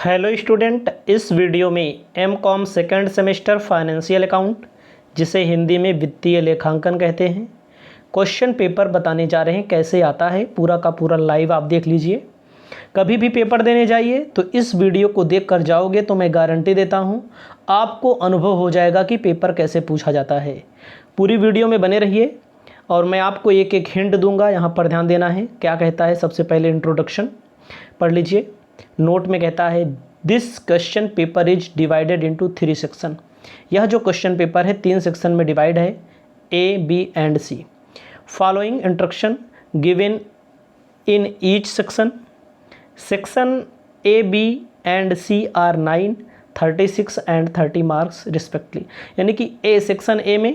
Hello student, इस video में M.Com second semester financial account, जिसे हिंदी में वित्तीय लेखांकन कहते हैं, क्वेश्चन पेपर बताने जा रहे हैं। कैसे आता है पूरा का पूरा लाइव आप देख लीजिए। कभी भी पेपर देने जाइए तो इस वीडियो को देख कर जाओगे तो मैं गारंटी देता हूँ आपको अनुभव हो जाएगा कि पेपर कैसे पूछा जाता है। पूरी वीडियो में बने रहिए और मैं आपको एक एक हिंट दूंगा, यहाँ पर ध्यान देना है। क्या कहता है, सबसे पहले इंट्रोडक्शन पढ़ लीजिए। नोट में कहता है this question paper is divided into 3 section. यह जो क्वेश्चन पेपर है 3 सेक्शन में डिवाइड है, A, B and C. Following instruction given in each section. Section A, B and C are 9, 36 and 30 marks respectively. यानी कि ए सेक्शन ए में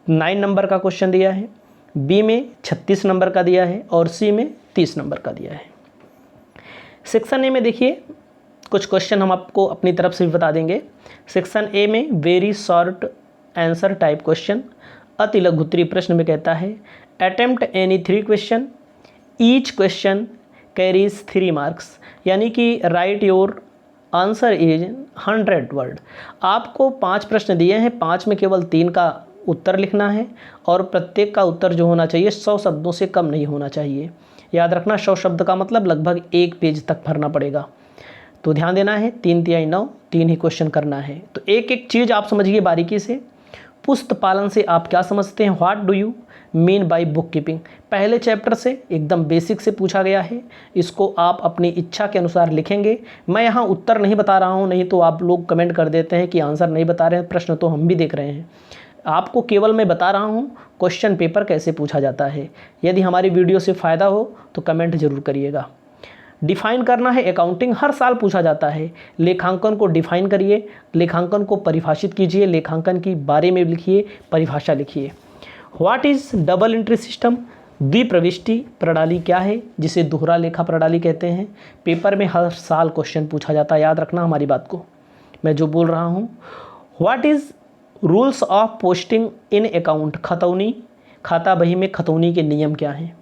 9 number का question दिया है, बी में 36 नंबर का दिया है और सी में 30 नंबर का दिया है। सेक्शन ए में देखिए कुछ क्वेश्चन हम आपको अपनी तरफ से भी बता देंगे। सेक्शन ए में very short answer type question, अति लघु उत्तरीय प्रश्न में कहता है attempt any 3 question, each question carries 3 marks. यानी कि right your answer is 100 word. आपको 5 प्रश्न दिए हैं, 5 में केवल 3 का उत्तर लिखना है और प्रत्येक का उत्तर जो होना चाहिए 100 शब्दों से कम नहीं होना चाहिए। याद रखना, 100 शब्द का मतलब लगभग 1 पेज तक भरना पड़ेगा। तो ध्यान देना है, 3 तिहाई 9, 3 ही क्वेश्चन करना है। तो एक एक चीज़ आप समझिए बारीकी से। पुस्त पालन से आप क्या समझते हैं, what do you mean by book keeping. पहले चैप्टर से एकदम बेसिक से पूछा गया है, इसको आप अपनी इच्छा के अनुसार लिखेंगे। मैं यहाँ उत्तर नहीं बता रहा हूँ, नहीं तो आप लोग कमेंट कर देते हैं कि आंसर नहीं बता रहे हैं। प्रश्न तो हम भी देख रहे हैं, आपको केवल मैं बता रहा हूँ क्वेश्चन पेपर कैसे पूछा जाता है। यदि हमारी वीडियो से फ़ायदा हो तो कमेंट जरूर करिएगा। डिफाइन करना है, अकाउंटिंग हर साल पूछा जाता है। लेखांकन को डिफाइन करिए, लेखांकन को परिभाषित कीजिए, लेखांकन की बारे में लिखिए, परिभाषा लिखिए। What is double entry system, द्विप्रविष्टि प्रणाली क्या है, जिसे दोहरा लेखा प्रणाली कहते हैं। पेपर में हर साल क्वेश्चन पूछा जाता है, याद रखना हमारी बात को, मैं जो बोल रहा हूँ। What is rules of posting in account, खतौनी खाता बही में खतौनी के नियम क्या हैं।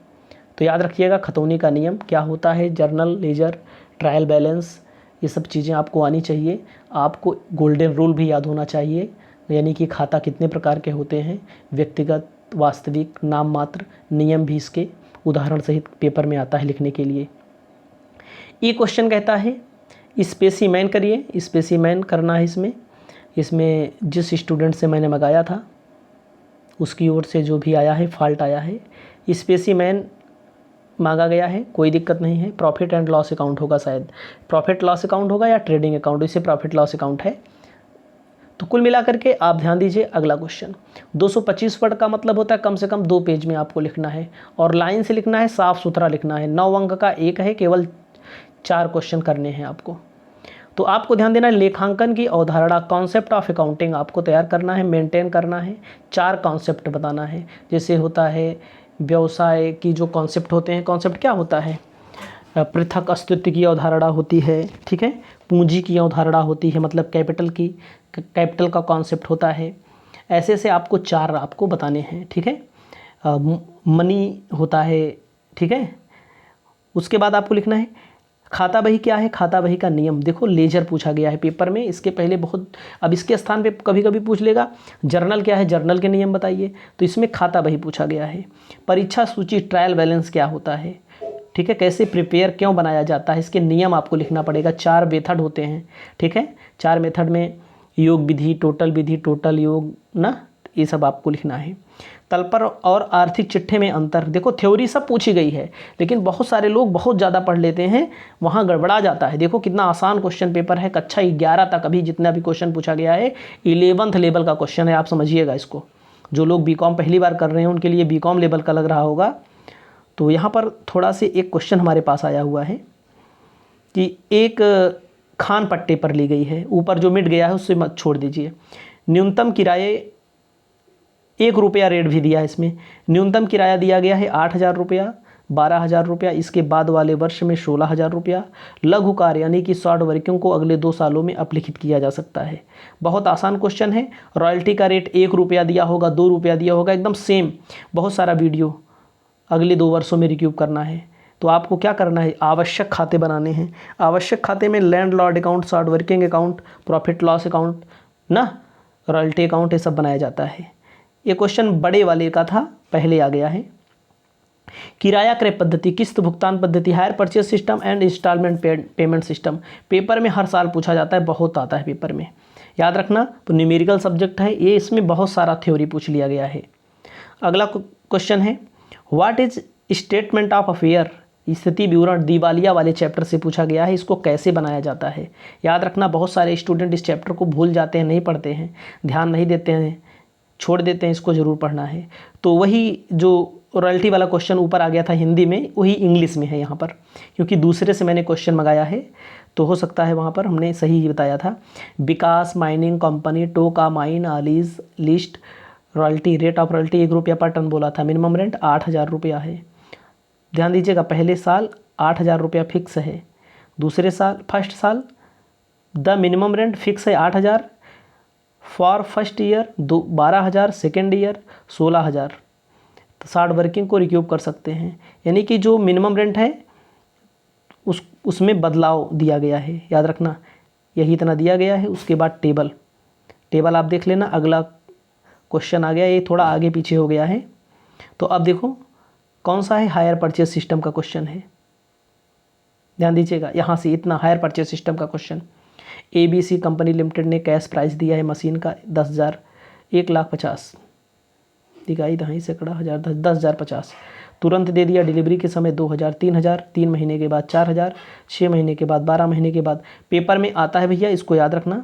तो याद रखिएगा खतौनी का नियम क्या होता है, जर्नल लेजर ट्रायल बैलेंस, ये सब चीज़ें आपको आनी चाहिए। आपको गोल्डन रूल भी याद होना चाहिए, यानी कि खाता कितने प्रकार के होते हैं, व्यक्तिगत, वास्तविक, नाम मात्र। नियम भी इसके उदाहरण सहित पेपर में आता है लिखने के लिए। ये क्वेश्चन कहता है स्पेसिमेन करिए, स्पेसिमेन करना है इसमें जिस स्टूडेंट से मैंने मंगाया था उसकी ओर से जो भी आया है फॉल्ट आया है, स्पेसिमेन मांगा गया है, कोई दिक्कत नहीं है। प्रॉफिट एंड लॉस अकाउंट होगा, शायद प्रॉफिट लॉस अकाउंट होगा या ट्रेडिंग अकाउंट, इसे प्रॉफिट लॉस अकाउंट है। तो कुल मिलाकर के आप ध्यान दीजिए। अगला क्वेश्चन 225 वर्ड का मतलब होता है कम से कम 2 पेज में आपको लिखना है और लाइन से लिखना है, साफ सुथरा लिखना है। 9 अंक का एक है, केवल 4 क्वेश्चन करने हैं आपको। तो आपको ध्यान देना है लेखांकन की अवधारणा, कॉन्सेप्ट ऑफ अकाउंटिंग आपको तैयार करना है, मेंटेन करना है। 4 कॉन्सेप्ट बताना है, जैसे होता है व्यवसाय की जो कॉन्सेप्ट होते हैं। कॉन्सेप्ट क्या होता है, पृथक अस्तित्व की अवधारणा होती है, ठीक है। पूंजी की अवधारणा होती है, मतलब कैपिटल का कॉन्सेप्ट होता है। ऐसे से आपको 4 आपको बताने हैं, ठीक है। मनी होता है, ठीक है। उसके बाद आपको लिखना है खाता बही क्या है, खाता बही का नियम। देखो लेजर पूछा गया है पेपर में, इसके पहले बहुत, अब इसके स्थान पे कभी कभी पूछ लेगा जर्नल क्या है, जर्नल के नियम बताइए। तो इसमें खाता बही पूछा गया है। परीक्षा सूची ट्रायल बैलेंस क्या होता है, ठीक है। कैसे प्रिपेयर क्यों बनाया जाता है, इसके नियम आपको लिखना पड़ेगा। 4 मेथड होते हैं, ठीक है। 4 मेथड में योग विधि, टोटल योग ना, ये सब आपको लिखना है। तलपर और आर्थिक चिट्ठे में अंतर, देखो थ्योरी सब पूछी गई है लेकिन बहुत सारे लोग बहुत ज़्यादा पढ़ लेते हैं, वहाँ गड़बड़ा जाता है। देखो कितना आसान क्वेश्चन पेपर है, कक्षा 11 तक अभी जितना भी क्वेश्चन पूछा गया है 11th लेवल का क्वेश्चन है, आप समझिएगा इसको। जो लोग बीकॉम पहली बार कर रहे हैं उनके लिए बीकॉम लेवल का लग रहा होगा। तो यहाँ पर थोड़ा से एक क्वेश्चन हमारे पास आया हुआ है कि एक खान पट्टे पर ली गई है, ऊपर जो मिट गया है उससे मत छोड़ दीजिए। न्यूनतम किराए 1 रुपया रेट भी दिया है इसमें। न्यूनतम किराया दिया गया है 8,000 रुपया, 12,000 रुपया, इसके बाद वाले वर्ष में 16,000 रुपया। लघु कार्य यानी कि शॉर्ट वर्किंग को अगले 2 सालों में अपलिखित किया जा सकता है। बहुत आसान क्वेश्चन है। रॉयल्टी का रेट 1 रुपया दिया होगा, 2 रुपया दिया होगा, एकदम सेम। बहुत सारा वीडियो अगले 2 वर्षों में रिक्यूब करना है। तो आपको क्या करना है, आवश्यक खाते बनाने हैं। आवश्यक खाते में land Lord account, short working account, profit loss account ना, रॉयल्टी अकाउंट, ये सब बनाया जाता है। ये क्वेश्चन बड़े वाले का था, पहले आ गया है। किराया क्रय पद्धति, किस्त भुगतान पद्धति, hire purchase system and instalment payment system, paper में हर साल पूछा जाता है, बहुत आता है पेपर में, याद रखना। तो न्यूमेरिकल सब्जेक्ट है ये, इसमें बहुत सारा थ्योरी पूछ लिया गया है। अगला क्वेश्चन है what is statement of affair, स्थिति विवरण, दिवालिया वाले चैप्टर से पूछा गया है। इसको कैसे बनाया जाता है, याद रखना। बहुत सारे स्टूडेंट इस चैप्टर को भूल जाते हैं, नहीं पढ़ते हैं, ध्यान नहीं देते हैं, छोड़ देते हैं, इसको ज़रूर पढ़ना है। तो वही जो रॉयल्टी वाला क्वेश्चन ऊपर आ गया था हिंदी में, वही इंग्लिश में है यहाँ पर, क्योंकि दूसरे से मैंने क्वेश्चन मंगाया है, तो हो सकता है वहाँ पर हमने सही ही बताया था। विकास माइनिंग कंपनी टोका माइन आलीज list, royalty rate of royalty ₹1 per ton बोला था, मिनिमम रेंट 8,000 रुपया है। ध्यान दीजिएगा, पहले साल 8,000 रुपया फिक्स है, दूसरे साल फर्स्ट साल द मिनिमम रेंट फिक्स है 8,000 for first year, 12,000 second year 16,000। तो शॉर्ट वर्किंग को रिक्यूब कर सकते हैं, यानी कि जो मिनिमम रेंट है उसमें बदलाव दिया गया है, याद रखना, यही इतना दिया गया है। उसके बाद टेबल आप देख लेना। अगला क्वेश्चन आ गया, ये थोड़ा आगे पीछे हो गया है। तो अब देखो कौन सा है, हायर परचेज सिस्टम का क्वेश्चन है, ध्यान दीजिएगा। यहाँ से इतना हायर परचेज सिस्टम का क्वेश्चन, ABC कंपनी लिमिटेड ने कैश प्राइस दिया है मशीन का 10,000, 1,50,000 दिखाई, दहाई सैकड़ा हज़ार, 10,050, तुरंत दे दिया, डिलीवरी के समय 2,000, 3,000, 3 महीने के बाद 4,000, 6 महीने के बाद 12 महीने के बाद। पेपर में आता है भैया, इसको याद रखना,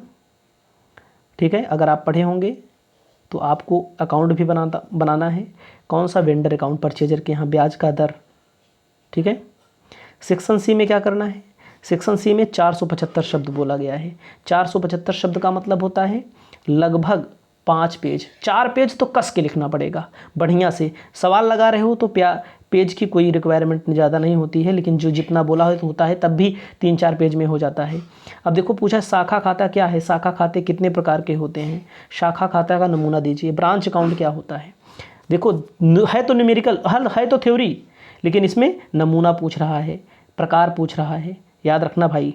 ठीक है। अगर आप पढ़े होंगे तो आपको अकाउंट भी बनाना है। कौन सा, वेंडर अकाउंट, परचेजर के यहाँ ब्याज का दर, ठीक है। सेक्शन सी में क्या करना है, सेक्शन सी में 475 शब्द बोला गया है। 475 शब्द का मतलब होता है लगभग 5 पेज, 4 पेज तो कस के लिखना पड़ेगा बढ़िया से। सवाल लगा रहे हो तो पेज की कोई रिक्वायरमेंट ज़्यादा नहीं होती है, लेकिन जो जितना बोला होता है तब भी 3-4 पेज में हो जाता है। अब देखो पूछा शाखा खाता क्या है, शाखा खाते कितने प्रकार के होते हैं, शाखा खाता का नमूना दीजिए। ब्रांच अकाउंट क्या होता है, देखो है तो न्यूमेरिकल, हल है तो थ्योरी, लेकिन इसमें नमूना पूछ रहा है, प्रकार पूछ रहा है, याद रखना भाई।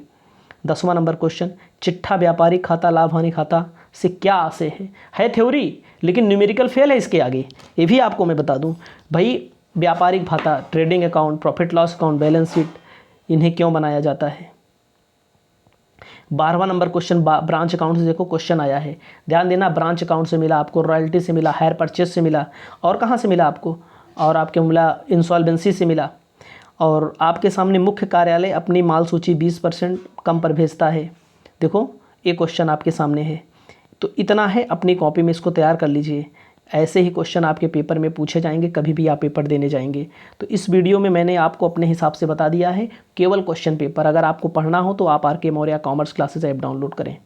10वां नंबर क्वेश्चन, चिट्ठा व्यापारिक खाता लाभ हानि खाता से क्या आशय है थ्योरी, लेकिन न्यूमेरिकल फेल है इसके आगे। ये भी आपको मैं बता दूं भाई, व्यापारिक खाता, trading account, profit loss account, balance sheet, इन्हें क्यों बनाया जाता है। 12वां नंबर क्वेश्चन, ब्रांच अकाउंट से देखो क्वेश्चन आया है, ध्यान देना। ब्रांच अकाउंट से मिला आपको, रॉयल्टी से मिला, हायर परचेज से मिला, और कहाँ से मिला आपको, और आपके मिला इंसॉल्वेंसी से मिला। और आपके सामने मुख्य कार्यालय अपनी माल सूची 20% कम पर भेजता है। देखो ये क्वेश्चन आपके सामने है, तो इतना है, अपनी कॉपी में इसको तैयार कर लीजिए। ऐसे ही क्वेश्चन आपके पेपर में पूछे जाएंगे, कभी भी आप पेपर देने जाएंगे। तो इस वीडियो में मैंने आपको अपने हिसाब से बता दिया है केवल क्वेश्चन पेपर। अगर आपको पढ़ना हो तो आप RK Maurya commerce classes app download करें।